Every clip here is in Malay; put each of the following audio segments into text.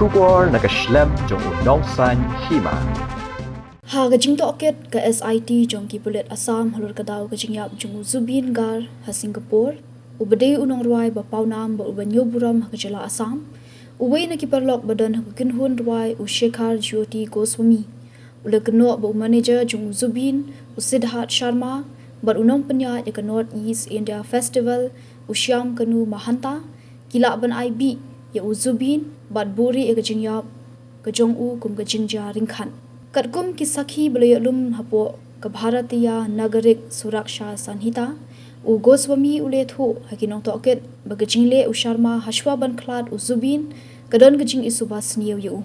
Shubor nakaslem jong unong san Hima. Ha ga Jingtohkit ka SIT jong kipulit Assam halur kadaw ka jingyap jong Zubeen gar ha Singapore ubade unong ruai ba paunam ba ubanyo buram ha jala Assam uway na kiparlok badan ha kinhun ruai u Shekhar Jyoti Goswami ula Kynnoh ba manager jong Zubeen u Sidharth Sharma ba Nongpynïaid ka North East India Festival u Syam kanu mahanta kila ban IB ya u Zubeen bat buri ka jingyap ka jong u kum ka jingja ringkhan Katkum ki sakhi belayalum hapo ke Bharatiya Nagarik Suraksha Sanhita u Goswami ule thu Nongpynïaid bagajingle u Sharma hashwa ban khlad u Zubeen kadon gajing isubas niyo yu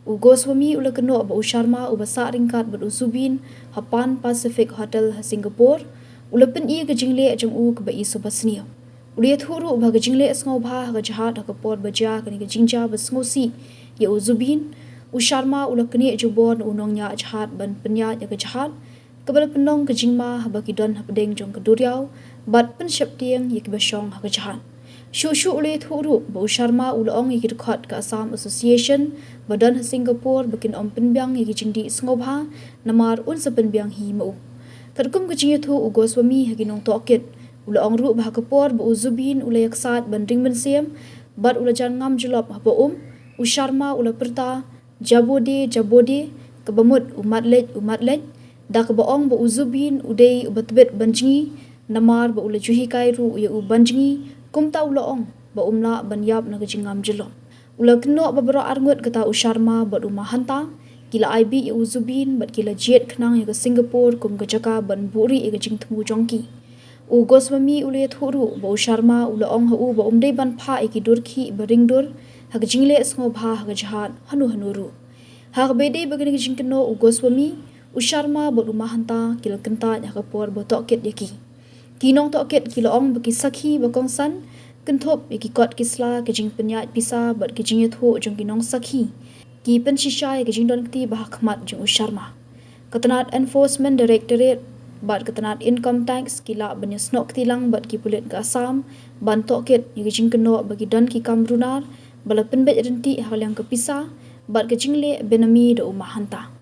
u Goswami ule Kynnoh ba u Sharma u basa ringkat ba u Zubeen hapan Pacific Hotel ha Singapore ule pen i gajingle jong u ke ba isubas niyo ule thu ru ba gajingle sngo bha ga jahat ha kapor baja kani gajingja ba sngosi ya u Zubeen u Sharma ula kini jubon unongnya jahat ban penya ya jahat kabal penong kejingma bagi don hapdeng jong keduriau bat pen syaptieng ya kibashong ha jahat shu ule thuru ba u Sharma ula ong ya kidkhat ka Assam Association badan ha Singapore bakin om penbyang ya jingdi sngovha namar un sa penbyang Hima kadkum kejing thu u Goswami ha Nongpynïaid ula ong ru ba kapor ba u Zubeen ula yaksat ban ring bensiam bat ula jan ngam julop ha u Sharma ula perta Jabode kebamut umat lej da kebaong ba Zubeen udai ubatbet banjingi namar ba ula juhi kairu ya u banjingi kumta ula ong ba umla banyap na gajingam jelom ula Kynnoh ba bra arngut kata u Sharma ba mahanta kila IB ya u Zubeen bat kila jet khnang ya ke Singapore kum gajaka ban buri ya jingtmu jongki u Goswami ule thuru ba u Sharma ula ong ha u ba umdai ban pha ya ki durki ba ringdur ha jingle sngo bha ha jahat hanuru ha bede bagani jing Kynnoh u Goswami u Sharma ba mahanta kila kenta ya kapor ba Tohkit yaki Nongpynïaid kila ong baki sakhi ba kongsan kenthop yaki kot kisla ke jing Pynïaid pisa ba ke jing tho jong kinong sakhi ki pen shisha ya ke jing don kti ba khmat jong u Sharma katanat enforcement directorate bat katanat income tax kila banya snok tilang bat ki pulit ka Assam ban Tohkit ya ke jing Kynnoh bagi don ki kamrunar bala penbet renti hal yang kepisa bat ke jingle benami do mahanta